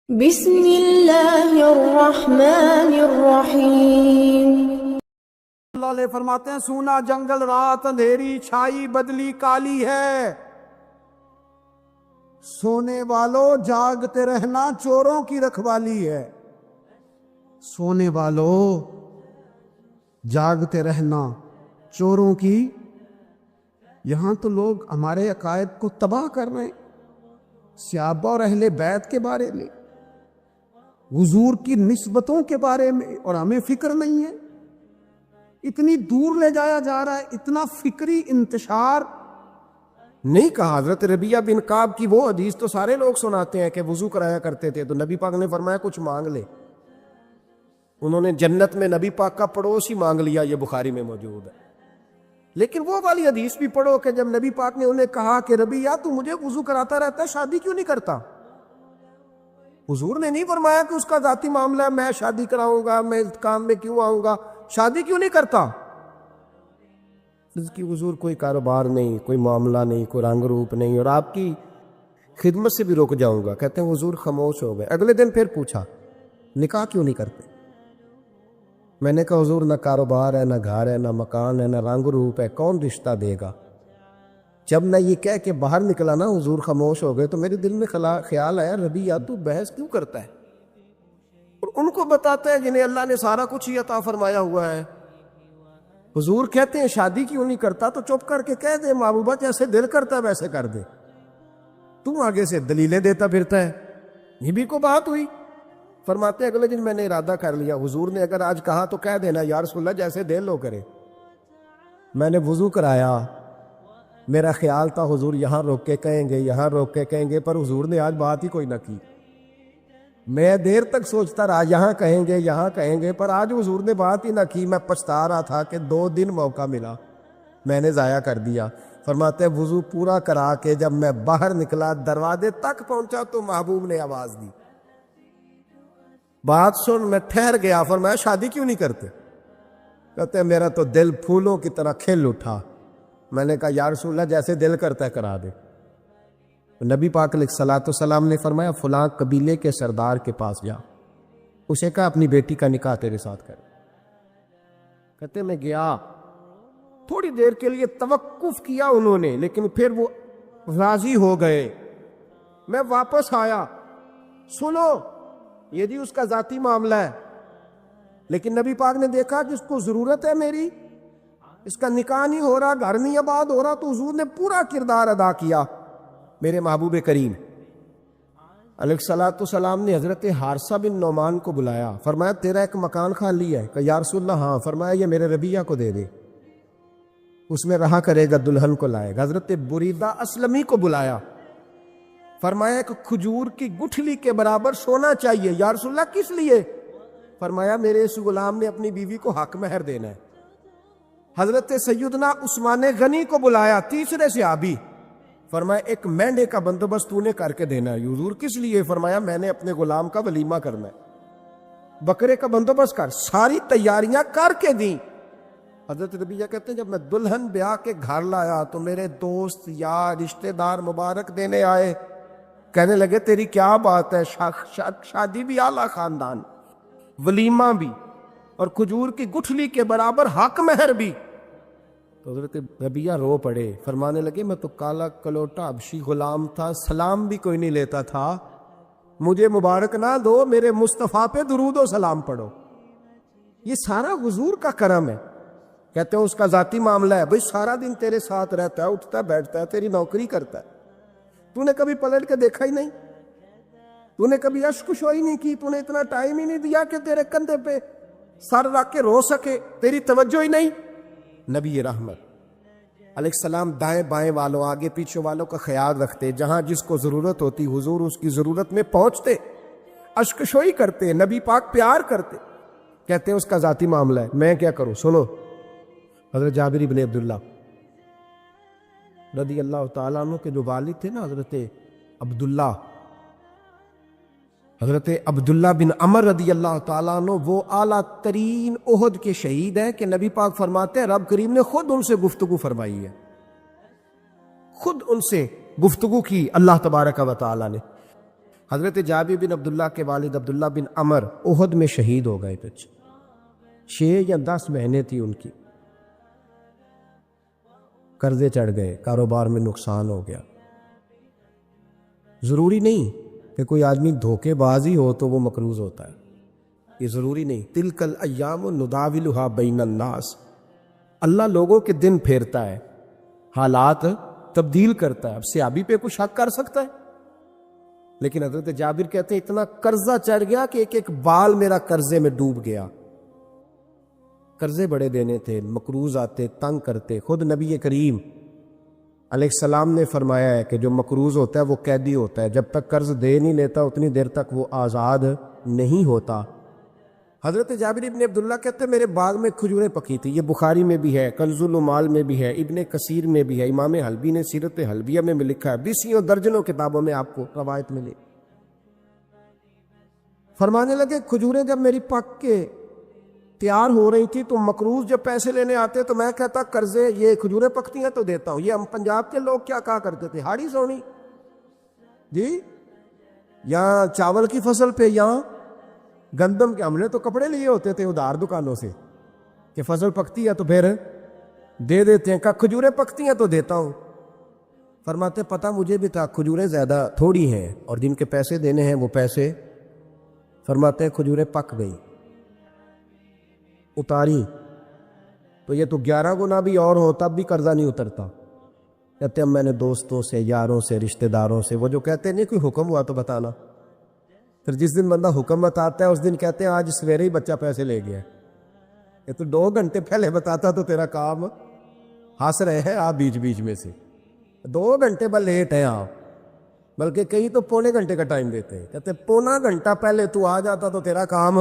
بسم اللہ الرحمن الرحیم۔ اللہ علیہ فرماتے ہیں سونا جنگل رات اندھیری چھائی بدلی کالی ہے، سونے والوں جاگتے رہنا چوروں کی رکھوالی ہے۔ سونے والوں جاگتے رہنا چوروں کی، یہاں تو لوگ ہمارے عقائد کو تباہ کر رہے ہیں، صحابہ اور اہل بیت کے بارے میں، حضور کی نسبتوں کے بارے میں، اور ہمیں فکر نہیں ہے۔ اتنی دور لے جایا جا رہا ہے، اتنا فکری انتشار نہیں کہا۔ حضرت ربیعہ بن کعب کی وہ حدیث تو سارے لوگ سناتے ہیں کہ وضو کرایا کرتے تھے تو نبی پاک نے فرمایا کچھ مانگ لے، انہوں نے جنت میں نبی پاک کا پڑوس ہی مانگ لیا، یہ بخاری میں موجود ہے۔ لیکن وہ والی حدیث بھی پڑھو کہ جب نبی پاک نے انہیں کہا کہ ربیعہ تو مجھے وضو کراتا رہتا ہے، شادی کیوں نہیں کرتا؟ حضور نے نہیں فرمایا کہ اس کا ذاتی معاملہ ہے، میں شادی کراؤں گا، میں اس کام میں کیوں آؤں گا، شادی کیوں نہیں کرتا؟ اس کی حضور کوئی کاروبار نہیں، کوئی معاملہ نہیں، کوئی رنگ روپ نہیں، اور آپ کی خدمت سے بھی رک جاؤں گا۔ کہتے ہیں حضور خاموش ہو گئے۔ اگلے دن پھر پوچھا نکاح کیوں نہیں کرتے؟ میں نے کہا حضور نہ کاروبار ہے، نہ گھر ہے، نہ مکان ہے، نہ رنگ روپ ہے، کون رشتہ دے گا؟ جب میں یہ کہہ کے باہر نکلا نا حضور خاموش ہو گئے، تو میرے دل میں خیال آیا ربیعہ تو بحث کیوں کرتا ہے؟ اور ان کو بتاتا ہے جنہیں اللہ نے سارا کچھ ہی عطا فرمایا ہوا ہے۔ حضور کہتے ہیں شادی کیوں نہیں کرتا؟ تو چپ کر کے کہہ دے محبوبہ جیسے دل کرتا ہے ویسے کر دے، تم آگے سے دلیلیں دیتا پھرتا ہے۔ یہ بھی کو بات ہوئی۔ فرماتے ہیں اگلے دن میں نے ارادہ کر لیا، حضور نے اگر آج کہا تو کہہ دینا یا رسول اللہ جیسے دل ہو کرے۔ میں نے وضو کرایا، میرا خیال تھا حضور یہاں روک کے کہیں گے، یہاں روک کے کہیں گے، پر حضور نے آج بات ہی کوئی نہ کی۔ میں دیر تک سوچتا رہا یہاں کہیں گے، یہاں کہیں گے، پر آج حضور نے بات ہی نہ کی۔ میں پچھتا رہا تھا کہ 2 دن موقع ملا، میں نے ضائع کر دیا۔ فرماتے ہیں وضو پورا کرا کے جب میں باہر نکلا، دروازے تک پہنچا تو محبوب نے آواز دی، بات سن۔ میں ٹھہر گیا، فرمایا شادی کیوں نہیں کرتے؟ کہتے ہیں میرا تو دل پھولوں کی طرح کھل اٹھا۔ میں نے کہا یا رسول اللہ جیسے دل کرتا ہے کرا دے۔ نبی پاک علیہ الصلوۃ والسلام نے فرمایا فلاں قبیلے کے سردار کے پاس جا، اسے کہا اپنی بیٹی کا نکاح تیرے ساتھ کر۔ کہتے میں گیا، تھوڑی دیر کے لیے توقف کیا انہوں نے، لیکن پھر وہ راضی ہو گئے۔ میں واپس آیا، سنو یہ جی اس کا ذاتی معاملہ ہے، لیکن نبی پاک نے دیکھا کہ اس کو ضرورت ہے میری، اس کا نکاح نہیں ہو رہا، گھر نہیں آباد ہو رہا، تو حضور نے پورا کردار ادا کیا۔ میرے محبوب کریم علیہ الصلوۃ والسلام نے حضرت حارثہ بن نعمان کو بلایا، فرمایا تیرا ایک مکان خالی ہے؟ کہ یا رسول اللہ ہاں۔ فرمایا یہ میرے ربیعہ کو دے دے، اس میں رہا کرے گا، دلہن کو لائے گا۔ حضرت بریدہ اسلمی کو بلایا، فرمایا ایک کھجور کی گٹھلی کے برابر سونا چاہیے۔ یا رسول اللہ کس لیے؟ فرمایا میرے اس غلام نے اپنی بیوی کو حق مہر دینا ہے۔ حضرت سیدنا عثمان غنی کو بلایا، تیسرے صحابی، فرمایا ایک مینڈے کا بندوبست تو نے کر کے دینا ہے۔ حضور کس لیے؟ فرمایا میں نے اپنے غلام کا ولیمہ کرنا ہے، بکرے کا بندوبست کر۔ ساری تیاریاں کر کے دیں۔ حضرت ربیعہ کہتے ہیں جب میں دلہن بیاہ کے گھر لایا تو میرے دوست یار رشتہ دار مبارک دینے آئے، کہنے لگے تیری کیا بات ہے، شادی بھی اعلیٰ خاندان، ولیمہ بھی، اور کھجور کی گٹھلی کے برابر حق مہر بھی۔ تو حضرت ربیعہ رو پڑے، فرمانے لگے میں تو کالا کلوٹا حبشی غلام تھا، سلام بھی کوئی نہیں لیتا تھا، مجھے مبارک نہ دو، میرے مصطفیٰ پہ درود و سلام پڑھو۔ یہ سارا حضور کا کرم ہے۔ کہتے ہیں اس کا ذاتی معاملہ ہے، بھئی سارا دن تیرے ساتھ رہتا ہے، اٹھتا ہے بیٹھتا ہے، تیری نوکری کرتا ہے، تو نے کبھی پلٹ کے دیکھا ہی نہیں، تو نے کبھی اشک شوئی نہیں کی، تو نے اتنا ٹائم ہی نہیں دیا کہ تیرے کندھے پہ سر رکھ کے رو سکے، تیری توجہ ہی نہیں۔ نبی رحمت علیہ السلام دائیں بائیں والوں، آگے پیچھے والوں کا خیال رکھتے، جہاں جس کو ضرورت ہوتی حضور اس کی ضرورت میں پہنچتے، اشک شوئی کرتے، نبی پاک پیار کرتے۔ کہتے ہیں اس کا ذاتی معاملہ ہے، میں کیا کروں؟ سنو حضرت جابر بن عبداللہ رضی اللہ تعالیٰ عنہ کے جو والد تھے نا حضرت عبداللہ بن عمر رضی اللہ تعالیٰ عنہ، وہ اعلیٰ ترین احد کے شہید ہیں کہ نبی پاک فرماتے ہیں رب کریم نے خود ان سے گفتگو فرمائی ہے، خود ان سے گفتگو کی اللہ تبارک و تعالیٰ نے۔ حضرت جابر بن عبداللہ کے والد عبداللہ بن عمر احد میں شہید ہو گئے تھے، 6 یا 10 بہنیں تھیں ان کی، قرضے چڑھ گئے، کاروبار میں نقصان ہو گیا۔ ضروری نہیں کہ کوئی آدمی دھوکے باز ہی ہو تو وہ مقروض ہوتا ہے، یہ ضروری نہیں۔ تلک الایام نداولھا بین الناس، اللہ لوگوں کے دن پھیرتا ہے، حالات تبدیل کرتا ہے۔ اب صحابی پہ کچھ شک کر سکتا ہے؟ لیکن حضرت جابر کہتے ہیں اتنا قرضہ چڑھ گیا کہ ایک ایک بال میرا قرضے میں ڈوب گیا۔ قرضے بڑے دینے تھے، مقروض آتے، تنگ کرتے۔ خود نبی کریم علیہ السلام نے فرمایا ہے کہ جو مقروض ہوتا ہے وہ قیدی ہوتا ہے، جب تک قرض دے نہیں لیتا اتنی دیر تک وہ آزاد نہیں ہوتا۔ حضرت جابر ابن عبداللہ کہتے ہیں میرے باغ میں کھجوریں پکی تھی، یہ بخاری میں بھی ہے، کنز العمال میں بھی ہے، ابن کثیر میں بھی ہے، امام حلبی نے سیرت حلبیہ میں بھی لکھا ہے، 20 درجنوں کتابوں میں آپ کو روایت ملے۔ فرمانے لگے کھجوریں جب میری پک کے تیار ہو رہی تھی تو مقروض جب پیسے لینے آتے تو میں کہتا قرضے یہ کھجوریں پکتی ہیں تو دیتا ہوں۔ یہ ہم پنجاب کے لوگ کیا کہا کرتے تھے، ہاڑی سونی جی، یہاں چاول کی فصل پہ، یہاں گندم کے، ہم نے تو کپڑے لیے ہوتے تھے ادھار دکانوں سے کہ فصل پکتی ہے تو پھر دے دیتے ہیں، کہا کھجوریں پکتی ہیں تو دیتا ہوں۔ فرماتے پتہ مجھے بھی تھا کھجوریں زیادہ تھوڑی ہیں اور جن کے پیسے دینے ہیں وہ پیسے، فرماتے ہیں کھجوریں پک گئی، اتاری تو یہ تو 11 گنا بھی اور ہو تب بھی قرضہ نہیں اترتا۔ کہتے ہیں میں نے دوستوں سے، یاروں سے، رشتہ داروں سے، وہ جو کہتے ہیں نہیں کوئی حکم ہوا تو بتانا، پھر جس دن بندہ حکم بتاتا ہے اس دن کہتے ہیں آج سویرے ہی بچہ پیسے لے گیا، یہ تو 2 گھنٹے پہلے بتاتا تو تیرا کام، ہنس رہے ہیں آپ بیچ بیچ میں سے، 2 گھنٹے بس لیٹ ہیں آپ، بلکہ کئی تو پونے گھنٹے کا ٹائم دیتے ہیں، کہتے ہیں پونا گھنٹہ پہلے تو آ جاتا تو تیرا کام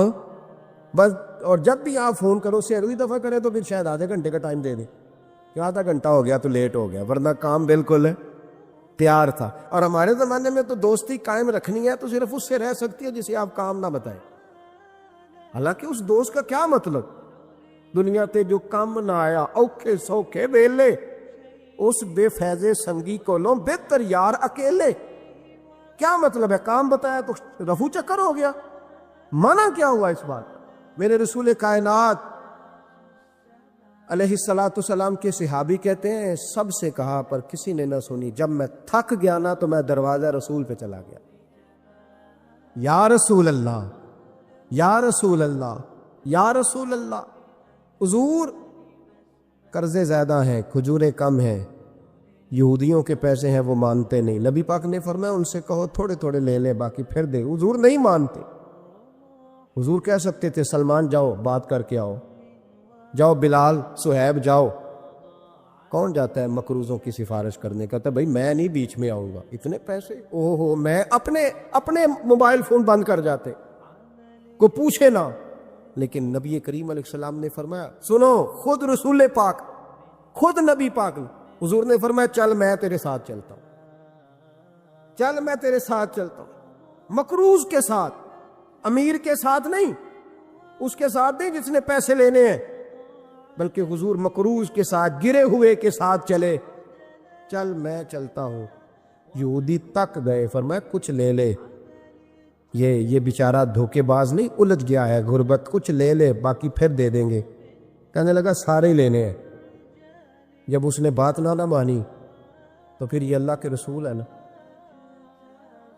بس، اور جب بھی آپ فون کرو سے اگلی دفعہ کریں تو پھر شاید آدھے گھنٹے کا ٹائم دے دیں کہ آدھا گھنٹہ ہو گیا تو لیٹ ہو گیا، ورنہ کام بالکل تیار تھا۔ اور ہمارے زمانے میں تو دوستی قائم رکھنی ہے تو صرف اس سے رہ سکتی ہے جسے آپ کام نہ بتائیں، حالانکہ اس دوست کا کیا مطلب، دنیا تے جو کام نہ آیا اوکھے سوکھے ویلے، اس بے فیضے سنگی کولوں بہتر یار اکیلے، کیا مطلب ہے، کام بتایا تو رفو چکر ہو گیا، منع کیا ہوا اس بات۔ میرے رسول کائنات علیہ السلام کے صحابی کہتے ہیں سب سے کہا پر کسی نے نہ سنی، جب میں تھک گیا نا تو میں دروازہ رسول پہ چلا گیا، یا رسول اللہ یا رسول اللہ یا رسول اللہ، حضور قرضے زیادہ ہیں، کھجوریں کم ہیں، یہودیوں کے پیسے ہیں وہ مانتے نہیں، نبی پاک نے فرمایا ان سے کہو تھوڑے تھوڑے لے لیں باقی پھر دے، حضور نہیں مانتے۔ حضور کہہ سکتے تھے سلمان جاؤ بات کر کے آؤ، جاؤ بلال صہیب جاؤ، کون جاتا ہے مقروضوں کی سفارش کرنے، کہتا ہے بھائی میں نہیں بیچ میں آؤں گا، اتنے پیسے او ہو، میں اپنے موبائل فون بند کر جاتے، کو پوچھے نہ۔ لیکن نبی کریم علیہ السلام نے فرمایا سنو، خود رسول پاک، خود نبی پاک حضور نے فرمایا چل میں تیرے ساتھ چلتا ہوں، چل میں تیرے ساتھ چلتا ہوں، مقروض کے ساتھ، امیر کے ساتھ نہیں، اس کے ساتھ نہیں جس نے پیسے لینے ہیں، بلکہ حضور مقروض کے ساتھ، گرے ہوئے کے ساتھ چلے، چل میں چلتا ہوں۔ یہودی تک گئے، فرمایا کچھ لے لے، یہ بیچارہ دھوکے باز نہیں الجھ گیا ہے، غربت، کچھ لے لے باقی پھر دے دیں گے۔ کہنے لگا سارے ہی لینے ہیں۔ جب اس نے بات نہ مانی تو پھر یہ اللہ کے رسول ہے نا۔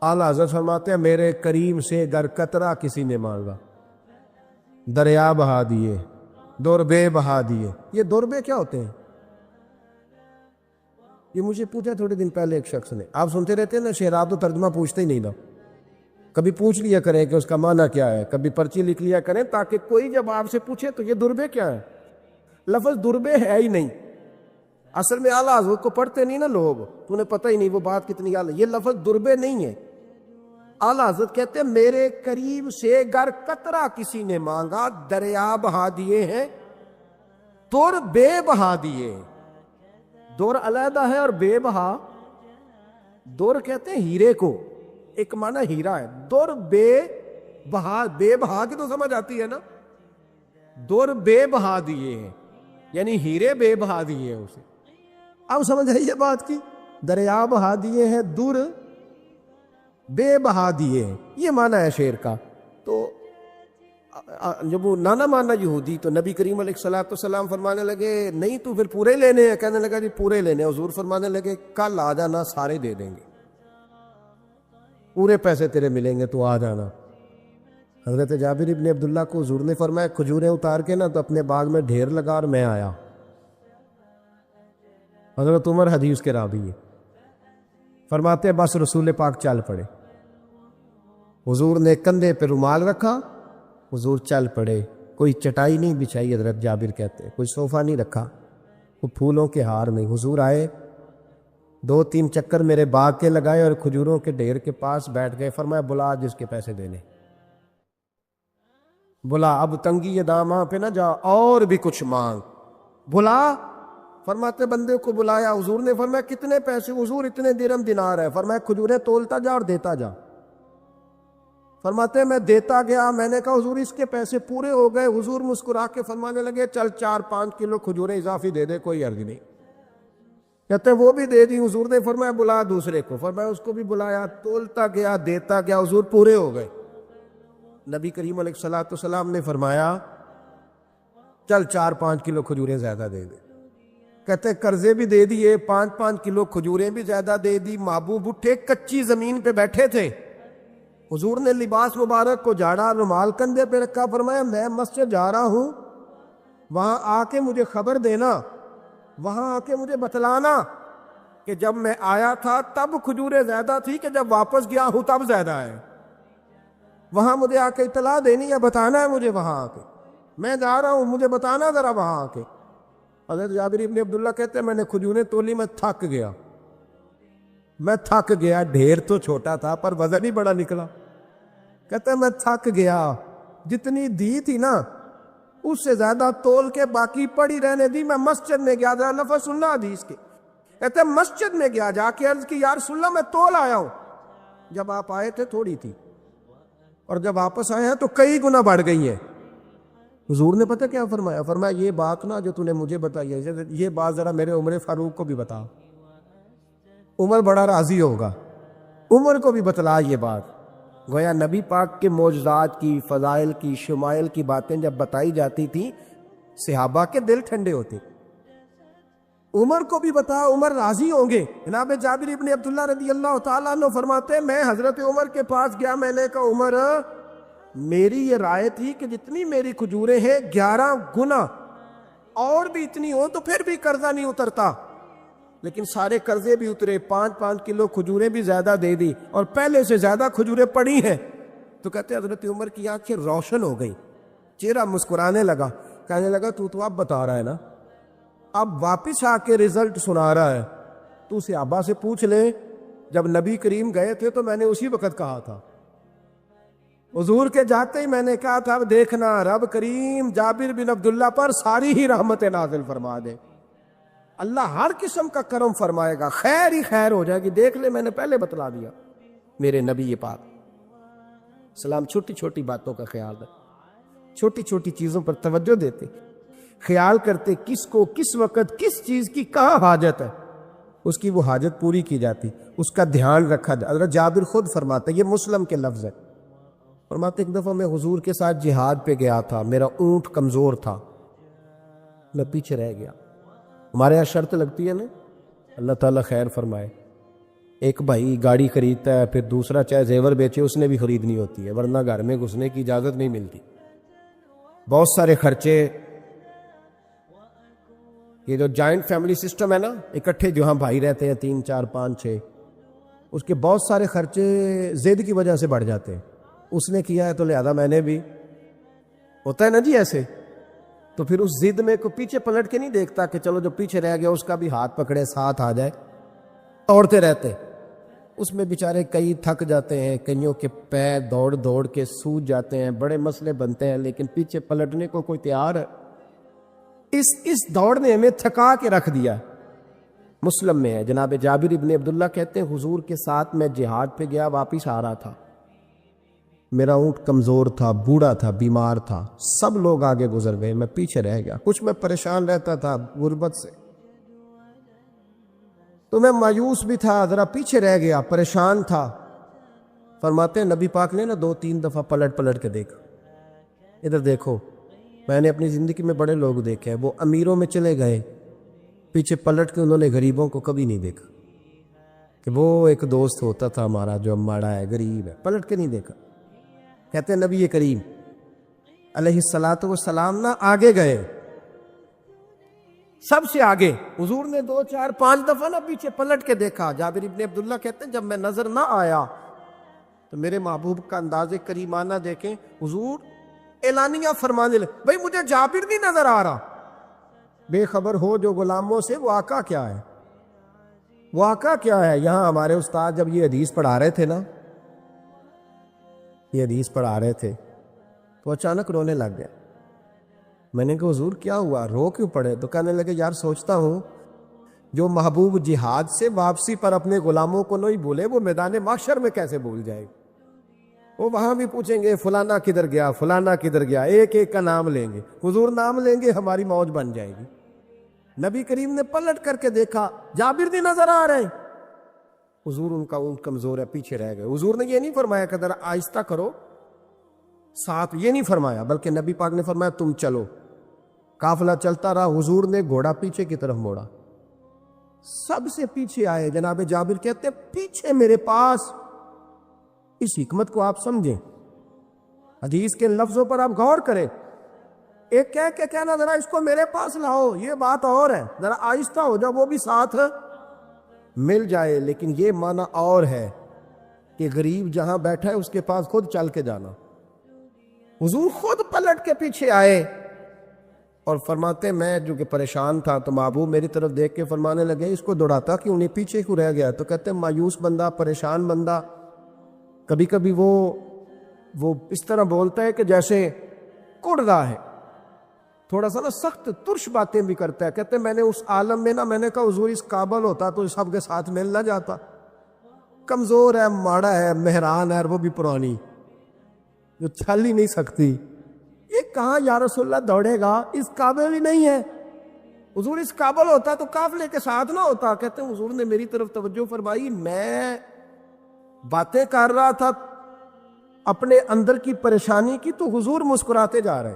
اعلیٰ حضرت فرماتے ہیں میرے کریم سے گر قطرہ کسی نے مانگا، دریا بہا دیے، دوربے بہا دیے۔ یہ دوربے کیا ہوتے ہیں؟ یہ مجھے پوچھا تھوڑے دن پہلے ایک شخص نے، آپ سنتے رہتے ہیں نا شعر، آپ تو ترجمہ پوچھتے ہی نہیں نا، کبھی پوچھ لیا کریں کہ اس کا معنی کیا ہے، کبھی پرچی لکھ لیا کریں تاکہ کوئی جب آپ سے پوچھے تو یہ دوربے کیا ہے، لفظ دوربے ہے ہی نہیں، اصل میں اعلیٰ حضرت کو پڑھتے نہیں نا لوگ، تو انہیں پتہ ہی نہیں وہ بات کتنی اعلیٰ، یہ لفظ دوربے نہیں ہے۔ اعلیٰ حضرت کہتے ہیں میرے قریب سے گر قطرہ کسی نے مانگا، دریا بہا دیے ہیں، دور بے بہا دیے۔ دور علیحدہ ہے اور بے بہا، دور کہتے ہیں ہیرے کو، ایک معنی ہیرا ہے، دور بے بہا، بے بہا کی تو سمجھ آتی ہے نا، دور بے بہا دیے ہیں یعنی ہیرے بے بہا دیے ہیں اسے۔ اب سمجھ آئی یہ بات کی، دریا بہا دیے ہیں، دور بے بہا دیے، یہ معنی ہے شعر کا۔ تو جب وہ نانا مانا یہودی، تو نبی کریم علیہ الصلوۃ والسلام فرمانے لگے نہیں تو پھر پورے لینے ہیں؟ کہنے لگا جی پورے لینے ہیں۔ حضور فرمانے لگے کل آ جانا، سارے دے دیں گے، پورے پیسے تیرے ملیں گے، تو آ جانا۔ حضرت جابر ابن عبداللہ کو حضور نے فرمایا کھجوریں اتار کے نا تو اپنے باغ میں ڈھیر لگا اور میں آیا۔ حضرت عمر حدیث کے راوی ہے، فرماتے ہیں بس رسول پاک چل پڑے، حضور نے کندھے پہ رومال رکھا، حضور چل پڑے، کوئی چٹائی نہیں بچھائی، حضرت جابر کہتے ہیں کوئی صوفہ نہیں رکھا، وہ پھولوں کے ہار میں حضور آئے، 2-3 چکر میرے باغ کے لگائے اور کھجوروں کے ڈھیر کے پاس بیٹھ گئے۔ فرمایا بلا جس کے پیسے دینے، بلا، اب تنگی داماں پہ نہ جا، اور بھی کچھ مانگ، بلا۔ فرماتے بندے کو بلایا، حضور نے فرمایا کتنے پیسے؟ حضور اتنے درہم دینار ہے۔ فرمایا کھجوریں تولتا جا اور دیتا جا۔ فرماتے میں دیتا گیا، میں نے کہا حضور اس کے پیسے پورے ہو گئے۔ حضور مسکرا کے فرمانے لگے چل 4-5 کلو کھجوریں اضافی دے دے، کوئی عرض نہیں۔ کہتے ہیں وہ بھی دے دی۔ حضور نے فرمایا بلا دوسرے کو، فرمایا اس کو بھی بلایا، تولتا گیا، دیتا گیا، حضور پورے ہو گئے۔ نبی کریم علیہ الصلوۃ والسلام نے فرمایا چل 4-5 کلو کھجوریں زیادہ دے دے۔ کہتے ہیں قرضے بھی دے دیے، 5-5 کلو کھجوریں بھی زیادہ دے دی۔ محبوب اٹھے، کچی زمین پہ بیٹھے تھے، حضور نے لباس مبارک کو جھاڑا، رومال کندھے پہ رکھا، فرمایا میں مسجد جا رہا ہوں، وہاں آ کے مجھے خبر دینا، وہاں آ کے مجھے بتلانا کہ جب میں آیا تھا تب کھجوریں زیادہ تھی کہ جب واپس گیا ہوں تب زیادہ ہے۔ وہاں مجھے آ کے اطلاع دینی ہے، بتانا ہے مجھے، وہاں آ کے میں جا رہا ہوں، مجھے بتانا ذرا وہاں آ کے۔ حضرت جابر ابن عبداللہ کہتے ہیں میں نے کھجوریں تولی، میں تھک گیا، میں تھک گیا، ڈھیر تو چھوٹا تھا پر وزن ہی بڑا نکلا۔ کہتے ہیں میں تھک گیا، جتنی دی تھی نا اس سے زیادہ تول کے باقی پڑی رہنے دی۔ میں مسجد میں گیا، ذرا لفظ سننا حدیث کے، کہتے ہیں مسجد میں گیا، جا کے عرض کی یا رسول اللہ میں تول آیا ہوں، جب آپ آئے تھے تھوڑی تھی اور جب واپس آئے ہیں تو کئی گنا بڑھ گئی ہیں۔ حضور نے پتہ کیا فرمایا؟ فرمایا یہ بات نا جو تو نے مجھے بتائی ہے، یہ بات ذرا میرے عمر فاروق کو بھی بتا، عمر بڑا راضی ہوگا، عمر کو بھی بتلا یہ بات۔ گویا نبی پاک کے معجزات کی، فضائل کی، شمائل کی باتیں جب بتائی جاتی تھیں صحابہ کے دل ٹھنڈے ہوتے۔ عمر کو بھی بتا، عمر راضی ہوں گے۔ جناب جابر ابن عبداللہ رضی اللہ تعالیٰ عنہ فرماتے ہیں میں حضرت عمر کے پاس گیا، میں نے کہا عمر میری یہ رائے تھی کہ جتنی میری کھجوریں ہیں 11 گنا اور بھی اتنی ہو تو پھر بھی قرضہ نہیں اترتا، لیکن سارے قرضے بھی اترے، 5-5 کلو کھجوریں بھی زیادہ دے دی اور پہلے سے زیادہ کھجوریں پڑی ہیں۔ تو کہتے ہیں حضرت عمر کی آنکھیں روشن ہو گئی، چہرہ مسکرانے لگا، کہنے لگا تو اب بتا رہا ہے نا، اب واپس آ کے رزلٹ سنا رہا ہے، تو صحابہ سے پوچھ لے جب نبی کریم گئے تھے تو میں نے اسی وقت کہا تھا، حضور کے جاتے ہی میں نے کہا تھا اب دیکھنا رب کریم جابر بن عبداللہ پر ساری ہی رحمتیں نازل فرما دے، اللہ ہر قسم کا کرم فرمائے گا، خیر ہی خیر ہو جائے گی، دیکھ لے میں نے پہلے بتلا دیا۔ میرے نبی پاک سلام چھوٹی چھوٹی باتوں کا خیال رکھتے، چھوٹی چھوٹی چیزوں پر توجہ دیتے، خیال کرتے کس کو کس وقت کس چیز کی کہاں حاجت ہے، اس کی وہ حاجت پوری کی جاتی، اس کا دھیان رکھا جاتا۔ حضرت جابر خود فرماتے، یہ مسلم کے لفظ ہے، فرماتے ایک دفعہ میں حضور کے ساتھ جہاد پہ گیا تھا، میرا اونٹ کمزور تھا، میں پیچھے رہ گیا۔ ہمارے یہاں شرط لگتی ہے نا، اللہ تعالیٰ خیر فرمائے، ایک بھائی گاڑی خریدتا ہے پھر دوسرا چاہے زیور بیچے اس نے بھی خریدنی ہوتی ہے، ورنہ گھر میں گھسنے کی اجازت نہیں ملتی، بہت سارے خرچے۔ یہ جو جوائنٹ فیملی سسٹم ہے نا، اکٹھے جہاں بھائی رہتے ہیں 3 4 5 6، اس کے بہت سارے خرچے ضد کی وجہ سے بڑھ جاتے ہیں، اس نے کیا ہے تو لہذا میں نے بھی، ہوتا ہے نا جی ایسے، تو پھر اس ضد میں کو پیچھے پلٹ کے نہیں دیکھتا کہ چلو جو پیچھے رہ گیا اس کا بھی ہاتھ پکڑے ساتھ آ جائے، توڑتے رہتے، اس میں بیچارے کئی تھک جاتے ہیں، کئیوں کے پیر دوڑ دوڑ کے سوج جاتے ہیں، بڑے مسئلے بنتے ہیں، لیکن پیچھے پلٹنے کو کوئی تیار ہے؟ اس دوڑ نے ہمیں تھکا کے رکھ دیا۔ مسلم میں ہے، جناب جابر ابن عبداللہ کہتے ہیں حضور کے ساتھ میں جہاد پہ گیا، واپس آ رہا تھا، میرا اونٹ کمزور تھا، بوڑھا تھا، بیمار تھا، سب لوگ آگے گزر گئے، میں پیچھے رہ گیا، کچھ میں پریشان رہتا تھا غربت سے، تو میں مایوس بھی تھا، ذرا پیچھے رہ گیا، پریشان تھا۔ فرماتے ہیں نبی پاک نے نا 2-3 دفعہ پلٹ پلٹ کے دیکھا، ادھر دیکھو. میں نے اپنی زندگی میں بڑے لوگ دیکھے ہیں، وہ امیروں میں چلے گئے، پیچھے پلٹ کے انہوں نے غریبوں کو کبھی نہیں دیکھا کہ وہ ایک دوست ہوتا تھا ہمارا جو ماڑا ہے، غریب ہے، پلٹ کے نہیں دیکھا. کہتے ہیں نبی کریم علیہ الصلاۃ والسلام نا آگے گئے، سب سے آگے. حضور نے 2-4-5 دفعہ نا پیچھے پلٹ کے دیکھا. جابر ابن عبداللہ کہتے ہیں جب میں نظر نہ آیا تو میرے محبوب کا انداز کریمانہ دیکھیں، حضور اعلانیہ فرمانے لگے بھئی مجھے جابر نہیں نظر آ رہا. بے خبر ہو جو غلاموں سے، وہ آقا کیا ہے، وہ آقا کیا ہے. یہاں ہمارے استاد جب یہ حدیث پڑھا رہے تھے نا، یہ حدیث پڑھا رہے تھے تو اچانک رونے لگ گیا. میں نے کہا حضور کیا ہوا، رو کیوں پڑے؟ تو کہنے لگے یار سوچتا ہوں جو محبوب جہاد سے واپسی پر اپنے غلاموں کو نہیں بھولے، وہ میدان محشر میں کیسے بھول جائے. وہ وہاں بھی پوچھیں گے فلانا کدھر گیا، فلانا کدھر گیا، ایک ایک کا نام لیں گے. حضور نام لیں گے ہماری موج بن جائے گی. نبی کریم نے پلٹ کر کے دیکھا، جابر نہیں نظر آ رہے. حضور ان کا اونٹ کمزور ہے، پیچھے رہ گئے. حضور نے یہ نہیں فرمایا کہ ذرا آہستہ کرو ساتھ، یہ نہیں فرمایا، بلکہ نبی پاک نے فرمایا تم چلو. قافلہ چلتا رہا، حضور نے گھوڑا پیچھے کی طرف موڑا، سب سے پیچھے آئے. جناب جابر کہتے ہیں پیچھے میرے پاس. اس حکمت کو آپ سمجھیں، حدیث کے لفظوں پر آپ غور کریں. ایک کہہ کے کہنا ذرا اس کو میرے پاس لاؤ، یہ بات اور ہے، ذرا آہستہ ہو جاؤ، وہ بھی ساتھ مل جائے. لیکن یہ معنی اور ہے کہ غریب جہاں بیٹھا ہے اس کے پاس خود چل کے جانا. حضور خود پلٹ کے پیچھے آئے اور فرماتے میں جو کہ پریشان تھا تو محبوب میری طرف دیکھ کے فرمانے لگے اس کو دوڑاتا کیوں نہیں، پیچھے کیوں رہ گیا. تو کہتے ہیں مایوس بندہ، پریشان بندہ کبھی کبھی وہ اس طرح بولتا ہے کہ جیسے کڑ رہا ہے، تھوڑا سا نا سخت ترش باتیں بھی کرتا ہے. کہتے ہیں میں نے اس عالم میں نا، میں نے کہا حضور اس قابل ہوتا تو سب کے ساتھ مل نہ جاتا. کمزور ہے، ماڑا ہے، مہران ہے، اور وہ بھی پرانی جو چل ہی نہیں سکتی. یہ کہاں یا رسول اللہ دوڑے گا، اس قابل ہی نہیں ہے. حضور اس قابل ہوتا تو قافلے کے ساتھ نہ ہوتا. کہتے ہیں حضور نے میری طرف توجہ فرمائی، میں باتیں کر رہا تھا اپنے اندر کی پریشانی کی تو حضور مسکراتے جا رہے.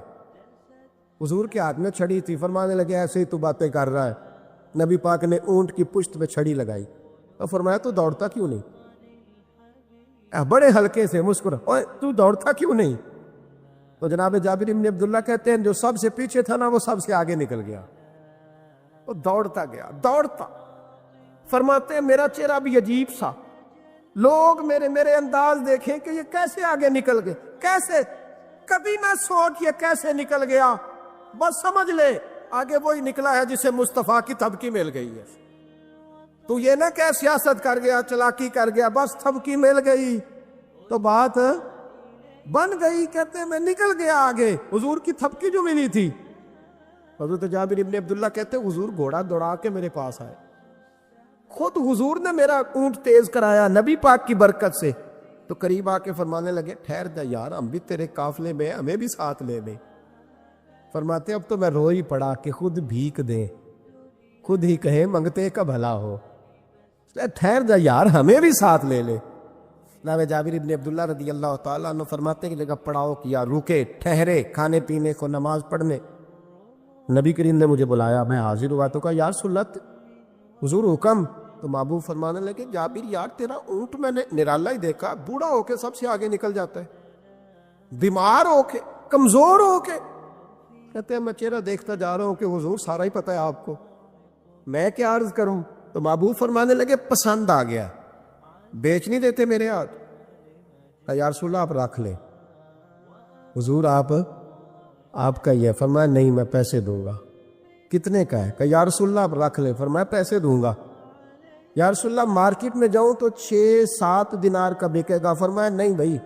حضور کے ہاتھ میں چھڑی تھی، فرمانے لگے ایسے ہی تو باتیں کر رہا ہے. نبی پاک نے اونٹ کی پشت پہ چھڑی لگائی اور فرمایا تو دوڑتا کیوں نہیں، بڑے ہلکے سے مسکرا، اوے تو دوڑتا کیوں نہیں. تو جناب جابر بن عبداللہ کہتے ہیں جو سب سے پیچھے تھا نا وہ سب سے آگے نکل گیا، وہ دوڑتا گیا دوڑتا. فرماتے ہیں میرا چہرہ بھی عجیب سا، لوگ میرے انداز دیکھیں کہ یہ کیسے آگے نکل گئے، کیسے، کبھی نہ سوچ یہ کیسے نکل گیا، بس سمجھ لے آگے وہی نکلا ہے جسے مصطفیٰ کی تھپکی مل گئی ہے. تو یہ نہ کہ سیاست کر گیا، چلاکی کر گیا، بس تھپکی مل گئی تو بات بن گئی. کہتے ہیں میں نکل گیا آگے، حضور کی تھپکی جو ملی تھی. حضرت جابر ابن عبداللہ کہتے ہیں حضور گھوڑا دوڑا کے میرے پاس آئے، خود حضور نے میرا اونٹ تیز کرایا نبی پاک کی برکت سے. تو قریب آ کے فرمانے لگے ٹھہر جا یار، ہم بھی تیرے قافلے میں، ہمیں بھی ساتھ لے لے. فرماتے اب تو میں رو ہی پڑا کہ خود بھیک دیں، خود ہی کہیں منگتے کا بھلا ہو، ٹھہر جا یار ہمیں بھی ساتھ لے لے. جناب جابر ابن عبداللہ رضی اللہ تعالیٰ عنہ فرماتے ہیں کہ جگہ پڑاؤ کیا، رکے، ٹھہرے کھانے پینے کو، نماز پڑھنے. نبی کریم نے مجھے بلایا، میں حاضر ہوا تو کہا یا رسول اللہ حضور حکم. تو محبوب فرمانے لگے جابر یار تیرا اونٹ میں نے نرالا ہی دیکھا، بوڑھا ہو کے سب سے آگے نکل جاتا ہے، بیمار ہو کے، کمزور ہو کے. کہتے ہیں میں چہرہ دیکھتا جا رہا ہوں کہ حضور سارا ہی پتہ ہے آپ کو، میں کیا عرض کروں. تو محبوب فرمانے لگے پسند آ گیا، بیچ نہیں دیتے میرے ہاتھ. یا رسول اللہ آپ رکھ لیں، حضور آپ کا یہ. فرمایا نہیں میں پیسے دوں گا. کتنے کا ہے؟ کہ یا رسول اللہ آپ رکھ لیں. فرمایا پیسے دوں گا. یا رسول اللہ مارکیٹ میں جاؤں تو 6-7 دینار کا بکے گا. فرمایا نہیں بھائی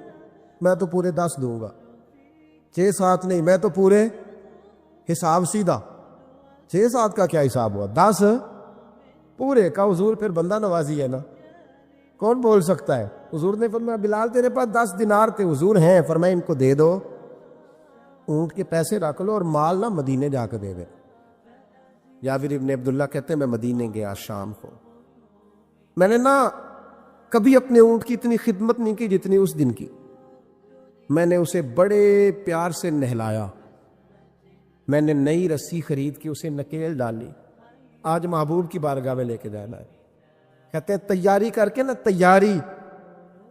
میں تو پورے 10 دوں گا. 6-7 نہیں، میں تو پورے حساب سیدھا. 6-7 کا کیا حساب ہوا، 10 پورے کا. حضور پھر بندہ نوازی ہے نا، کون بول سکتا ہے. حضور نے فرمایا بلال تیرے پاس 10 دینار تھے. حضور ہیں. فرمایا ان کو دے دو، اونٹ کے پیسے رکھ لو اور مال نہ مدینے جا کے دے دے. جابر ابن عبداللہ کہتے ہیں میں مدینے گیا شام کو، میں نے نا کبھی اپنے اونٹ کی اتنی خدمت نہیں کی جتنی اس دن کی. میں نے اسے بڑے پیار سے نہلایا، میں نے نئی رسی خرید کے اسے نکیل ڈالی. آج محبوب کی بارگاہ میں لے کے جانا ہے. کہتے ہیں تیاری کر کے نا، تیاری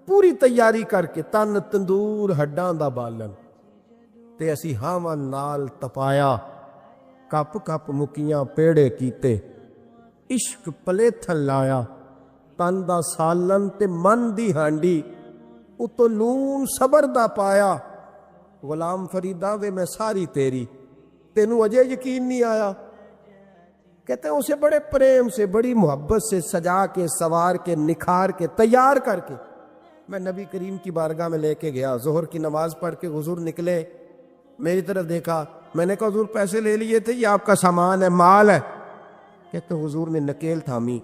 پوری تیاری کر کے، تن تندور ہڈاں دا بالن تے اسی ہاواں نال تپایا، کپ کپ مکیاں پیڑے کیتے، عشق پلیتھن لایا، تن دا سالن تے من دی ہانڈی، اتو نون صبر دا پایا. غلام فریدا وے میں ساری تیری، تینوں اجے یقین نہیں آیا. کہتے ہیں اسے بڑے پریم سے، بڑی محبت سے سجا کے، سوار کے، نکھار کے، تیار کر کے میں نبی کریم کی بارگاہ میں لے کے گیا. ظہر کی نماز پڑھ کے حضور نکلے، میری طرف دیکھا. میں نے کہا حضور پیسے لے لیے تھے، یہ آپ کا سامان ہے، مال ہے. کہتے ہیں حضور نے نکیل تھامی.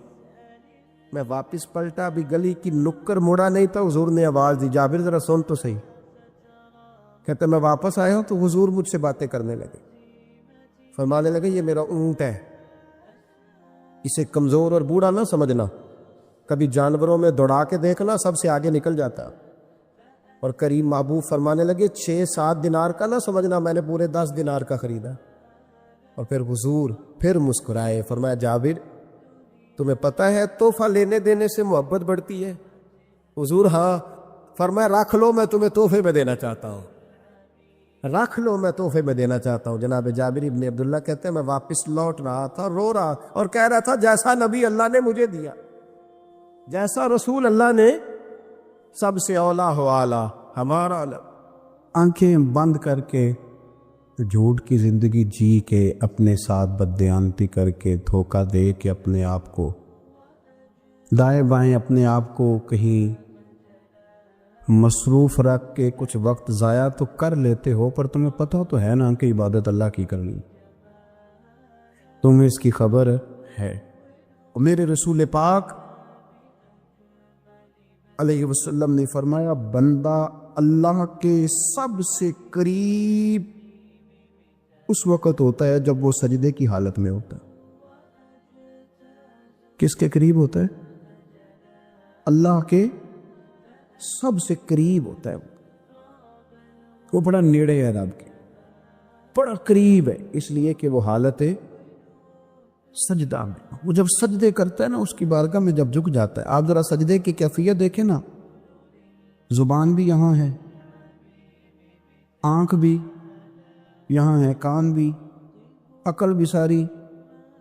میں واپس پلٹا، ابھی گلی کی نکر مڑا نہیں تھا، حضور نے آواز دی، جابر ذرا سن تو صحیح. کہتے ہیں میں واپس آیا ہوں تو حضور مجھ سے باتیں کرنے لگے. فرمانے لگے یہ میرا اونٹ ہے، اسے کمزور اور بوڑھا نہ سمجھنا، کبھی جانوروں میں دوڑا کے دیکھنا، سب سے آگے نکل جاتا. اور کریم محبوب فرمانے لگے 6-7 دینار کا نہ سمجھنا، میں نے پورے 10 دینار کا خریدا. اور پھر حضور پھر مسکرائے، فرمایا جابر تمہیں پتہ ہے تحفہ لینے دینے سے محبت بڑھتی ہے؟ حضور ہاں. فرمایا رکھ لو، میں تمہیں تحفے میں دینا چاہتا ہوں، رکھ لو، میں تحفے میں دینا چاہتا ہوں. جناب جابر ابن عبداللہ کہتے ہیں میں واپس لوٹ رہا تھا، رو رہا اور کہہ رہا تھا جیسا نبی اللہ نے مجھے دیا، جیسا رسول اللہ نے، سب سے اولا ہو اعلیٰ ہمارا علم. آنکھیں بند کر کے جھوٹ کی زندگی جی کے، اپنے ساتھ بددیانتی کر کے، دھوکہ دے کے اپنے آپ کو، دائیں بائیں اپنے آپ کو کہیں مصروف رکھ کے کچھ وقت ضائع تو کر لیتے ہو، پر تمہیں پتہ تو ہے نا کہ عبادت اللہ کی کرنی، تمہیں اس کی خبر ہے. اور میرے رسول پاک علیہ وسلم نے فرمایا بندہ اللہ کے سب سے قریب اس وقت ہوتا ہے جب وہ سجدے کی حالت میں ہوتا ہے. کس کے قریب ہوتا ہے؟ اللہ کے سب سے قریب ہوتا ہے. وہ بڑا نیڑے ہے رب کے، بڑا قریب ہے، اس لیے کہ وہ حالت سجدہ میں، وہ جب سجدے کرتا ہے نا، اس کی بارگاہ میں جب جھک جاتا ہے. آپ ذرا سجدے کی کیفیت دیکھیں نا، زبان بھی یہاں ہے، آنکھ بھی یہاں ہے، کان بھی، عقل بھی ساری،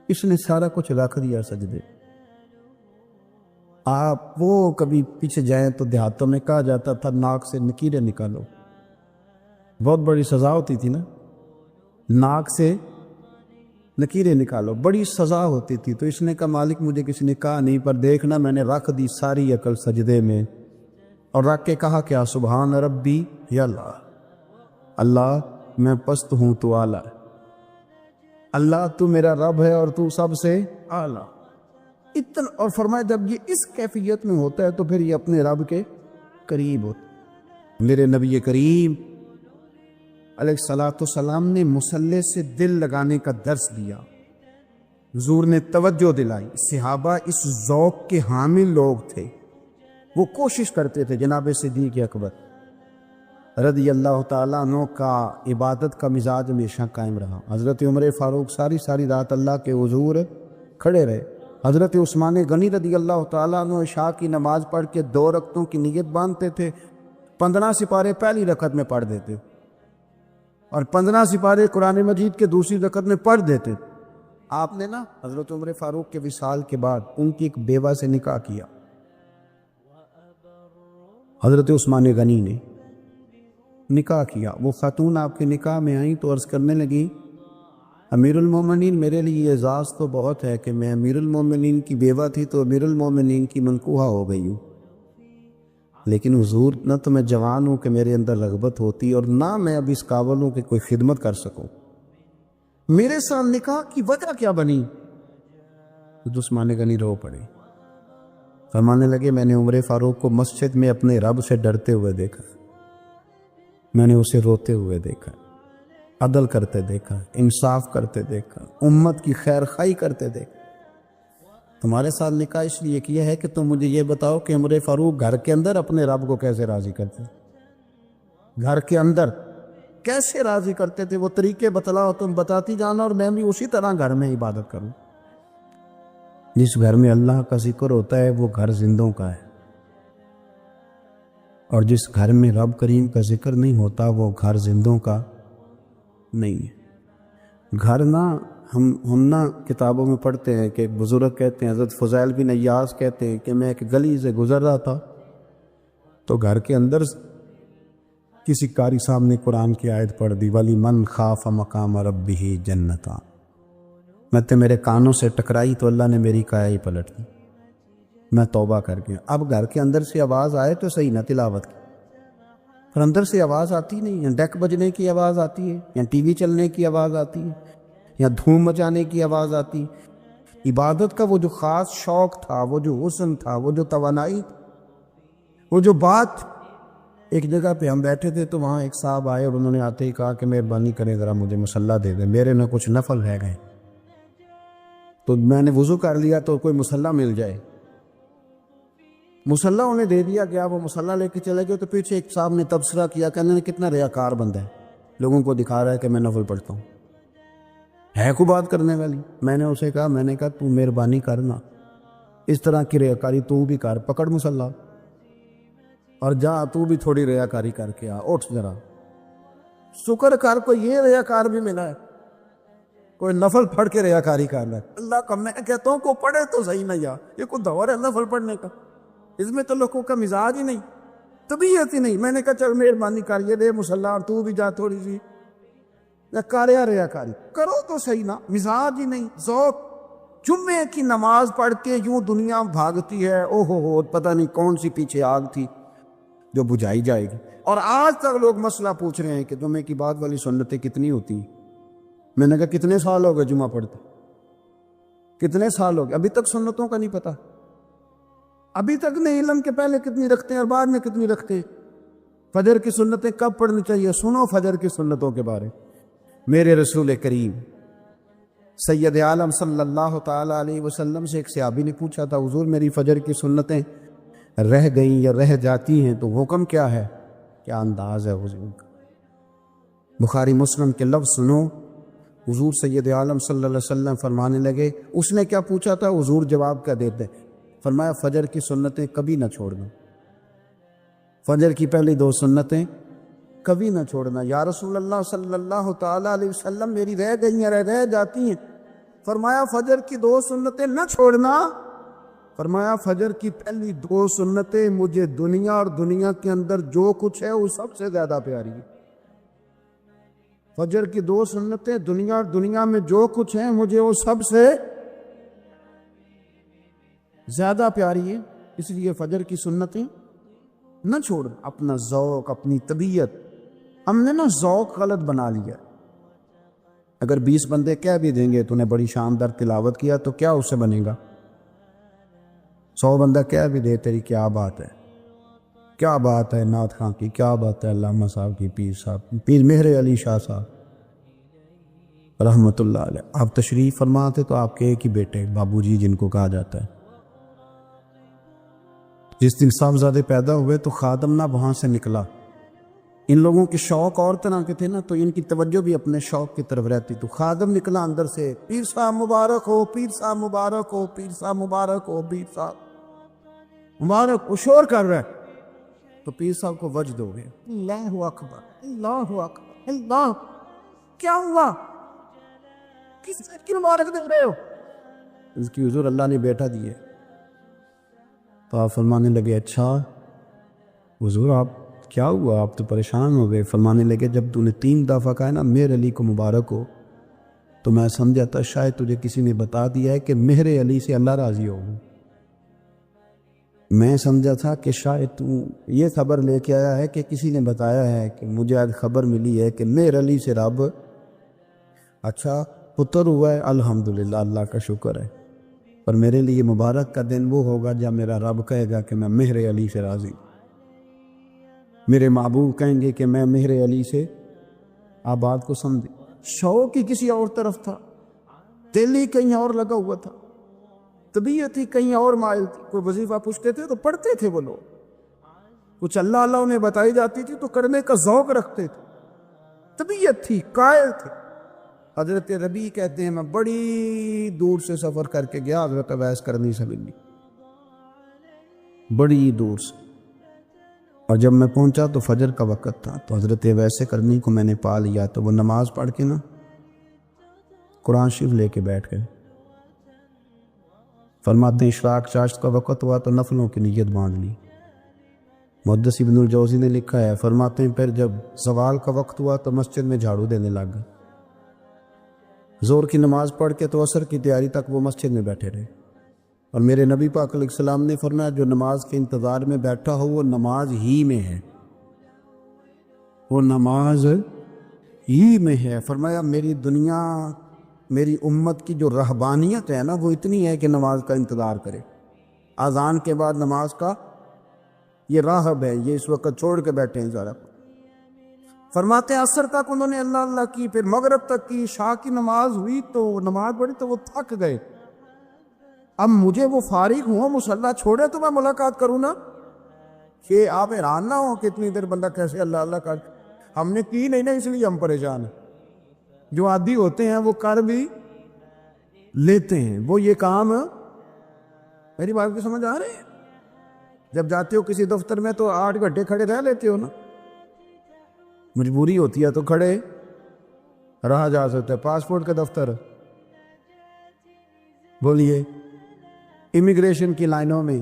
اس نے سارا کچھ رکھ دیا سجدے. آپ وہ کبھی پیچھے جائیں تو دیہاتوں میں کہا جاتا تھا ناک سے نکیریں نکالو، بہت بڑی سزا ہوتی تھی نا، ناک سے نکیریں نکالو، بڑی سزا ہوتی تھی. تو اس نے کہا مالک مجھے کسی نے کہا نہیں، پر دیکھنا میں نے رکھ دی ساری عقل سجدے میں، اور رکھ کے کہا کیا سبحان ربی یا اللہ، اللہ میں پست ہوں تو اعلیٰ، اللہ تو میرا رب ہے اور تو سب سے اعلیٰ. اتنا، اور فرمایا جب یہ اس کیفیت میں ہوتا ہے تو پھر یہ اپنے رب کے قریب ہوتا ہے. میرے نبی کریم علیہ الصلاۃ والسلام نے مصلی سے دل لگانے کا درس دیا. حضور نے توجہ دلائی. صحابہ اس ذوق کے حامل لوگ تھے، وہ کوشش کرتے تھے. جناب صدیق اکبر رضی اللہ تعالیٰ عنہ کا عبادت کا مزاج ہمیشہ قائم رہا. حضرت عمر فاروق ساری رات اللہ کے حضور کھڑے رہے. حضرت عثمان غنی رضی اللہ تعالیٰ عنہ عشاء کی نماز پڑھ کے 2 رکعتوں کی نیت باندھتے تھے، 15 سپارے پہلی رکعت میں پڑھ دیتے اور 15 سپارے قرآن مجید کے دوسری رکعت میں پڑھ دیتے. آپ نے نا حضرت عمر فاروق کے وصال کے بعد ان کی ایک بیوہ سے نکاح کیا. حضرت عثمان غنی نے نکاح کیا. وہ خاتون آپ کے نکاح میں آئیں تو عرض کرنے لگی امیر المومنین میرے لیے اعزاز تو بہت ہے کہ میں امیر المومنین کی بیوہ تھی تو امیر المومنین کی منکوحہ ہو گئی ہوں، لیکن حضور نہ تو میں جوان ہوں کہ میرے اندر رغبت ہوتی اور نہ میں اب اس قابل ہوں کہ کوئی خدمت کر سکوں، میرے ساتھ نکاح کی وجہ کیا بنی؟ عثمان غنی رو پڑے. فرمانے لگے میں نے عمر فاروق کو مسجد میں اپنے رب سے ڈرتے ہوئے دیکھا، میں نے اسے روتے ہوئے دیکھا، عدل کرتے دیکھا، انصاف کرتے دیکھا، امت کی خیر خواہی کرتے دیکھا. تمہارے ساتھ نکاح اس لیے کیا ہے کہ تم مجھے یہ بتاؤ کہ عمر فاروق گھر کے اندر اپنے رب کو کیسے راضی کرتے ہیں، گھر کے اندر کیسے راضی کرتے تھے، وہ طریقے بتلاؤ، تم بتاتی جانا اور میں بھی اسی طرح گھر میں عبادت کروں۔ جس گھر میں اللہ کا ذکر ہوتا ہے وہ گھر زندوں کا ہے، اور جس گھر میں رب کریم کا ذکر نہیں ہوتا وہ گھر زندوں کا نہیں ہے۔ گھر نہ ہم نہ کتابوں میں پڑھتے ہیں کہ بزرگ کہتے ہیں، حضرت فضیل بن عیاض کہتے ہیں کہ میں ایک گلی سے گزر رہا تھا تو گھر کے اندر کسی قاری صاحب نے قرآن کی آیت پڑھ دی، وَلِمَنْ خَافَ مَقَامَ رَبِّهِ جَنَّتَانِ، میں تو میرے کانوں سے ٹکرائی تو اللہ نے میری کایا ہی پلٹ دی، میں توبہ کر گیا۔ اب گھر کے اندر سے آواز آئے تو صحیح نہ تلاوت کی، پر اندر سے آواز آتی نہیں ہے، ڈیک بجنے کی آواز آتی ہے، یا ٹی وی چلنے کی آواز آتی ہے، یا دھوم مچانے کی آواز آتی ہے۔ عبادت کا وہ جو خاص شوق تھا، وہ جو حسن تھا، وہ جو توانائی، وہ جو بات، ایک جگہ پہ ہم بیٹھے تھے تو وہاں ایک صاحب آئے اور انہوں نے آتے ہی کہا کہ مہربانی کریں ذرا مجھے مصلی دے دیں، میرے میں کچھ نفل رہ گئے۔ تو میں نے وضو کر لیا تو کوئی مصلی مل جائے، مصلی انہیں دے دیا گیا، وہ مصلی لے کے چلے گئے تو پیچھے ایک صاحب نے تبصرہ کیا کہ انہوں نے کتنا ریاکار بندہ ہے، لوگوں کو دکھا رہا ہے کہ میں نفل پڑھتا ہوں، ہے کو بات کرنے والی۔ میں نے اسے کہا، میں نے کہا تو مہربانی کرنا، اس طرح کی ریاکاری تو بھی کر، پکڑ مصلی اور جا تو بھی تھوڑی ریاکاری کر کے آ، اٹھ ذرا، شکر کر کوئی یہ ریاکار بھی ملا ہے، کوئی نفل پڑھ کے ریاکاری کر رہا ہے۔ اللہ کا میں کہتا ہوں کو پڑھے تو صحیح نہ، یا یہ کوئی دور ہے نفل پڑھنے کا، اس میں تو لوگوں کا مزاج ہی نہیں، طبیعت ہی نہیں۔ میں نے کہا چل مہربانی کر یہ دے مصلی اور تو بھی جا تھوڑی سی ریاکاری کرو تو صحیح نا، مزاج ہی نہیں، ذوق۔ جمعے کی نماز پڑھ کے یوں دنیا بھاگتی ہے، او ہو پتہ نہیں کون سی پیچھے آگ تھی جو بجھائی جائے گی، اور آج تک لوگ مسئلہ پوچھ رہے ہیں کہ جمعے کی بعد والی سنتیں کتنی ہوتی ہیں۔ میں نے کہا کتنے سال ہو گئے جمعہ پڑھتے، کتنے سال ہو گئے، ابھی تک سنتوں کا نہیں پتہ، ابھی تک نہیں علم کے پہلے کتنی رکھتے ہیں اور بعد میں کتنی رکھتے ہیں۔ فجر کی سنتیں کب پڑھنی چاہیے، سنو فجر کی سنتوں کے بارے۔ میرے رسول کریم سید عالم صلی اللہ تعالیٰ علیہ وسلم سے ایک صحابی نے پوچھا تھا، حضور میری فجر کی سنتیں رہ گئیں یا رہ جاتی ہیں تو حکم کیا ہے، کیا انداز ہے حضور کا۔ بخاری مسلم کے لفظ سنو، حضور سید عالم صلی اللہ علیہ وسلم فرمانے لگے، اس نے کیا پوچھا تھا، حضور جواب کیا دیتے، فرمایا فجر کی سنتیں کبھی نہ چھوڑنا، فجر کی پہلی 2 سنتیں کبھی نہ چھوڑنا۔ یا رسول اللہ صلی اللہ تعالیٰ علیہ وسلم میری رہ گئی ہیں، رہ جاتی ہیں، فرمایا فجر کی 2 سنتیں نہ چھوڑنا، فرمایا فجر کی پہلی 2 سنتیں مجھے دنیا اور دنیا کے اندر جو کچھ ہے وہ سب سے زیادہ پیاری ہے۔ فجر کی 2 سنتیں دنیا اور دنیا میں جو کچھ ہیں مجھے وہ سب سے زیادہ پیاری ہے، اس لیے فجر کی سنتیں نہ چھوڑ۔ اپنا ذوق، اپنی طبیعت، ہم نے نا ذوق غلط بنا لیا۔ اگر 20 بندے کہہ بھی دیں گے تو نے بڑی شاندار تلاوت کیا تو کیا اس سے بنے گا، 100 بندہ کہہ بھی دے تیری کیا بات ہے، کیا بات ہے نعت خاں کی، کیا بات ہے علامہ صاحب کی، پیر صاحب کی، پیر مہر علی شاہ صاحب رحمۃ اللہ علیہ۔ آپ تشریف فرماتے تو آپ کے ایک ہی بیٹے بابو جی جن کو کہا جاتا ہے، جس دن صاحبزادے پیدا ہوئے تو خادم نہ وہاں سے نکلا۔ ان لوگوں کے شوق اور طرح کے تھے نا، تو ان کی توجہ بھی اپنے شوق کی طرف رہتی، تو خادم نکلا اندر سے، پیر صاحب مبارک ہو، پیر صاحب مبارک ہو، پیر صاحب مبارک ہو، پیر صاحب مبارک، وہ شور کر رہا ہے، تو پیر صاحب کو وجد ہو گیا، اللہ اکبر، اللہ اکبر، اللہ، کیا ہوا، کس کی مبارک دے رہے ہو؟ اس کی حضور اللہ نے بیٹا دیے۔ تو آپ فرمانے لگے اچھا حضور آپ کیا ہوا، آپ تو پریشان ہو گئے۔ فرمانے لگے جب تو نے 3 دفعہ کہا نا مہر علی کو مبارک ہو، تو میں سمجھا تھا شاید تجھے کسی نے بتا دیا ہے کہ مہر علی سے اللہ راضی ہو۔ میں سمجھا تھا کہ شاید تو یہ خبر لے کے آیا ہے کہ کسی نے بتایا ہے کہ مجھے آج خبر ملی ہے کہ مہر علی سے رب، اچھا پتر ہوا ہے، الحمدللہ اللہ کا شکر ہے، پر میرے لیے مبارک کا دن وہ ہوگا جب میرا رب کہے گا کہ میں مہر علی سے راضی، میرے محبوب کہیں گے کہ میں مہر علی سے، آپ بات کو سمجھیں، شوق ہی کسی اور طرف تھا، دل ہی کہیں اور لگا ہوا تھا، طبیعت ہی کہیں اور مائل تھی. کوئی وظیفہ پوچھتے تھے تو پڑھتے تھے وہ لوگ, کچھ اللہ اللہ انہیں بتائی جاتی تھی تو کرنے کا ذوق رکھتے تھے, طبیعت تھی, قائل تھے. حضرت ربیع کہتے ہیں میں بڑی دور سے سفر کر کے گیا حضرت اویس کرنی سے ملنی, بڑی دور سے, اور جب میں پہنچا تو فجر کا وقت تھا. تو حضرت اویس کرنی کو میں نے پا لیا, تو وہ نماز پڑھ کے نا قرآن شریف لے کے بیٹھ گئے. فرماتے ہیں اشراق چاشت کا وقت ہوا تو نفلوں کی نیت باندھ لی. محدث ابن الجوزی نے لکھا ہے, فرماتے ہیں پھر جب زوال کا وقت ہوا تو مسجد میں جھاڑو دینے لگ گئے. زور کی نماز پڑھ کے تو عصر کی تیاری تک وہ مسجد میں بیٹھے رہے. اور میرے نبی پاک علیہ السلام نے فرمایا جو نماز کے انتظار میں بیٹھا ہو وہ نماز ہی میں ہے, وہ نماز ہی میں ہے. فرمایا میری دنیا, میری امت کی جو رہبانیت ہے نا وہ اتنی ہے کہ نماز کا انتظار کرے. اذان کے بعد نماز کا یہ راہب ہے, یہ اس وقت چھوڑ کے بیٹھے ہیں ذرا. فرماتے ہیں عصر تک انہوں نے اللہ اللہ کی, پھر مغرب تک کی, عشاء کی نماز ہوئی تو نماز پڑھی تو وہ تھک گئے. اب مجھے وہ فارغ ہوں, مصلی چھوڑے تو میں ملاقات کروں نا, کہ آپ حیران نہ ہو کہ اتنی دیر بندہ کیسے اللہ اللہ کر. ہم نے کی نہیں نا, اس لیے ہم پریشان ہیں. جو عادی ہوتے ہیں وہ کر بھی لیتے ہیں. وہ یہ کام, میری بات کی سمجھ آ رہی ہے؟ جب جاتے ہو کسی دفتر میں تو 8 گھنٹے کھڑے رہ لیتے ہو نا, مجبوری ہوتی ہے تو کھڑے رہا جا سکتا ہے. پاسپورٹ کا دفتر, بولیے, امیگریشن کی لائنوں میں,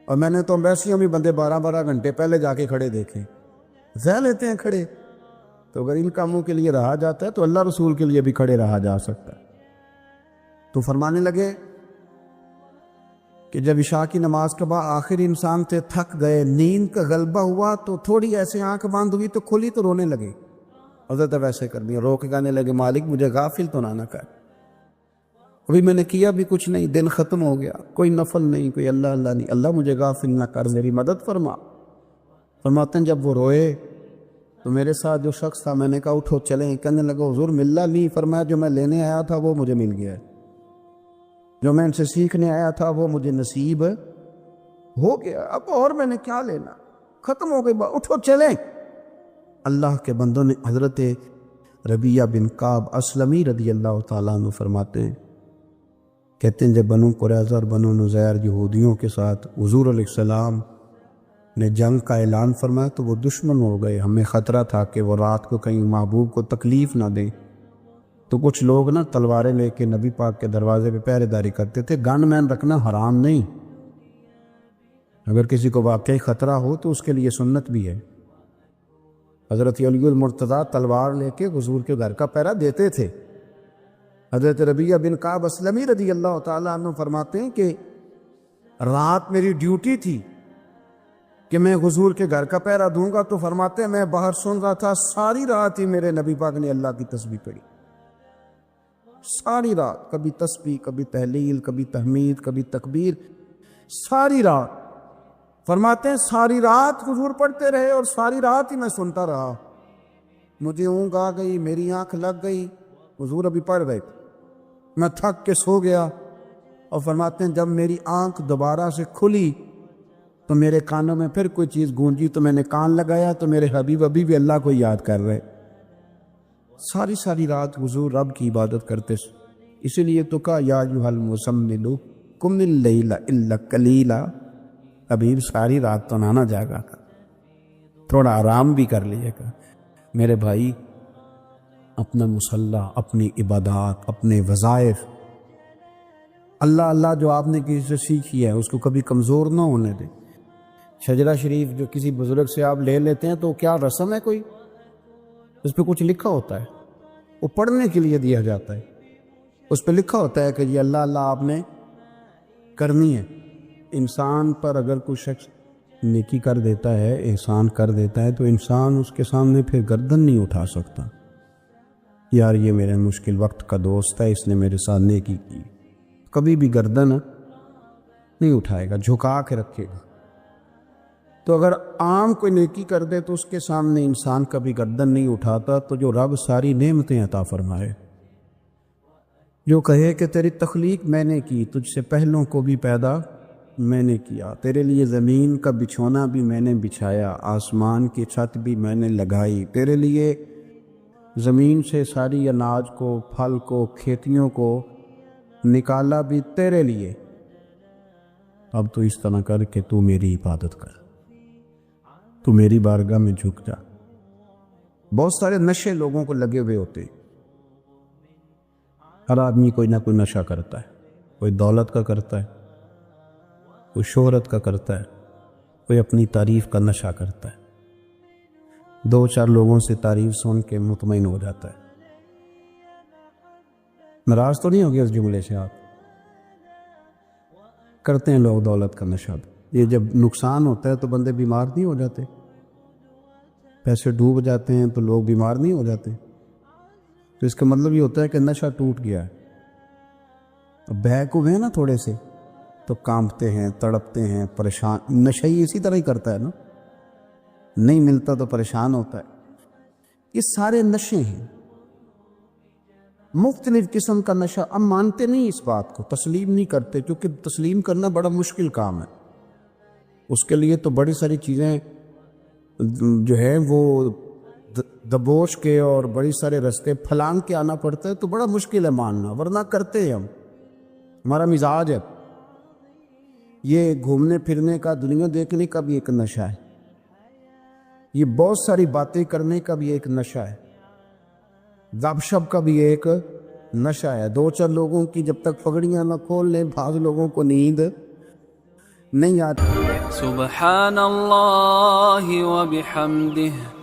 اور میں نے تو ایمبیسیوں میں بندے 12 گھنٹے پہلے جا کے کھڑے دیکھے, رہ لیتے ہیں کھڑے. تو اگر ان کاموں کے لیے رہا جاتا ہے تو اللہ رسول کے لیے بھی کھڑے رہا جا سکتا ہے. تو فرمانے لگے کہ جب عشاء کی نماز کے بعد آخر انسان سے تھک گئے, نیند کا غلبہ ہوا تو تھوڑی ایسے آنکھ بند ہوئی تو کھلی تو رونے لگے. حضرت ویسے کر دیا, رو کے کہنے لگے مالک مجھے غافل تو نہ کر, ابھی میں نے کیا بھی کچھ نہیں, دن ختم ہو گیا, کوئی نفل نہیں, کوئی اللہ اللہ نہیں, اللہ مجھے غافل نہ کر, میری مدد فرما. فرماتے ہیں جب وہ روئے تو میرے ساتھ جو شخص تھا, میں نے کہا اٹھو چلیں. کہنے لگا حضور ملا نہیں. فرمایا جو میں لینے آیا تھا وہ مجھے مل گیا ہے, جو میں ان سے سیکھنے آیا تھا وہ مجھے نصیب ہو گیا, اب اور میں نے کیا لینا, ختم ہو گئی بات, اٹھو چلیں. اللہ کے بندوں نے حضرت ربیعہ بن کعب اسلمی رضی اللہ تعالیٰ عنہ فرماتے ہیں, کہتے ہیں جب بنو قریظہ اور بنو نذیر یہودیوں کے ساتھ حضور علیہ السلام نے جنگ کا اعلان فرمایا تو وہ دشمن ہو گئے. ہمیں خطرہ تھا کہ وہ رات کو کہیں محبوب کو تکلیف نہ دیں, تو کچھ لوگ نا تلواریں لے کے نبی پاک کے دروازے پہ پہرے داری کرتے تھے. گن مین رکھنا حرام نہیں, اگر کسی کو واقعی خطرہ ہو تو اس کے لیے سنت بھی ہے. حضرت علی المرتضیٰ تلوار لے کے حضور کے گھر کا پہرا دیتے تھے. حضرت ربیعہ بن کعب اسلمی رضی اللہ تعالیٰ عنہ فرماتے ہیں کہ رات میری ڈیوٹی تھی کہ میں حضور کے گھر کا پہرا دوں گا. تو فرماتے ہیں میں باہر سن رہا تھا, ساری رات ہی میرے نبی پاک نے اللہ کی تسبیح پڑھی, ساری رات, کبھی تسبیح, کبھی تہلیل, کبھی تحمید, کبھی تکبیر, ساری رات. فرماتے ہیں ساری رات حضور پڑھتے رہے اور ساری رات ہی میں سنتا رہا. مجھے اونگ آ گئی, میری آنکھ لگ گئی, حضور ابھی پڑھ رہے تھے, میں تھک کے سو گیا. اور فرماتے ہیں جب میری آنکھ دوبارہ سے کھلی تو میرے کانوں میں پھر کوئی چیز گونجی, تو میں نے کان لگایا تو میرے حبیب ابھی بھی اللہ کو یاد کر رہے. ساری رات حضور رب کی عبادت کرتے. اسی لیے تو کہا یا ایھا المزمل قم اللیل الا قلیلا, ابھی ساری رات تو نہ جاگا کر, تھوڑا آرام بھی کر لیے گا. میرے بھائی اپنا مصلی, اپنی عبادات, اپنے وظائف, اللہ اللہ جو آپ نے کسی سے سیکھی ہے اس کو کبھی کمزور نہ ہونے دیں. شجرہ شریف جو کسی بزرگ سے آپ لے لیتے ہیں تو کیا رسم ہے کوئی, اس پہ کچھ لکھا ہوتا ہے, وہ پڑھنے کے لیے دیا جاتا ہے, اس پہ لکھا ہوتا ہے کہ یہ اللہ اللہ آپ نے کرنی ہے. انسان پر اگر کوئی شخص نیکی کر دیتا ہے, احسان کر دیتا ہے, تو انسان اس کے سامنے پھر گردن نہیں اٹھا سکتا, یار یہ میرے مشکل وقت کا دوست ہے, اس نے میرے ساتھ نیکی کی. کبھی بھی گردن نہیں اٹھائے گا, جھکا کے رکھے گا. تو اگر عام کوئی نیکی کر دے تو اس کے سامنے انسان کبھی گردن نہیں اٹھاتا. تو جو رب ساری نعمتیں عطا فرمائے, جو کہے کہ تیری تخلیق میں نے کی، تجھ سے پہلوں کو بھی پیدا میں نے کیا، تیرے لیے زمین کا بچھونا بھی میں نے بچھایا، آسمان کی چھت بھی میں نے لگائی، تیرے لیے زمین سے ساری اناج کو، پھل کو، کھیتیوں کو نکالا بھی تیرے لیے، اب تو اس طرح کر کہ تو میری عبادت کر، تو میری بارگاہ میں جھک جا۔ بہت سارے نشے لوگوں کو لگے ہوئے ہوتے، ہر آدمی کوئی نہ کوئی نشہ کرتا ہے، کوئی دولت کا کرتا ہے، کوئی شہرت کا کرتا ہے، کوئی اپنی تعریف کا نشہ کرتا ہے، دو چار لوگوں سے تعریف سن کے مطمئن ہو جاتا ہے۔ ناراض تو نہیں ہو گیا اس جملے سے؟ آپ کرتے ہیں لوگ دولت کا نشہ، یہ جب نقصان ہوتا ہے تو بندے بیمار نہیں ہو جاتے؟ پیسے ڈوب جاتے ہیں تو لوگ بیمار نہیں ہو جاتے؟ تو اس کا مطلب یہ ہوتا ہے کہ نشہ ٹوٹ گیا ہے۔ اب بہک ہوئے ہیں نا تھوڑے سے تو کانپتے ہیں، تڑپتے ہیں، پریشان۔ نشہ ہی اسی طرح ہی کرتا ہے نا، نہیں ملتا تو پریشان ہوتا ہے۔ یہ سارے نشے ہیں، مختلف قسم کا نشہ۔ ہم مانتے نہیں اس بات کو، تسلیم نہیں کرتے، کیونکہ تسلیم کرنا بڑا مشکل کام ہے۔ اس کے لیے تو بڑی ساری چیزیں جو ہے وہ دبوچ کے اور بڑی سارے رستے پھلانگ کے آنا پڑتا ہے، تو بڑا مشکل ہے ماننا، ورنہ کرتے ہیں ہم، ہمارا مزاج ہے۔ یہ گھومنے پھرنے کا، دنیا دیکھنے کا بھی ایک نشہ ہے، یہ بہت ساری باتیں کرنے کا بھی ایک نشہ ہے، گپ شپ کا بھی ایک نشہ ہے۔ دو چار لوگوں کی جب تک پگڑیاں نہ کھول لیں، بعض لوگوں کو نیند نہیں آتی۔ سبحان اللہ و بحمدہ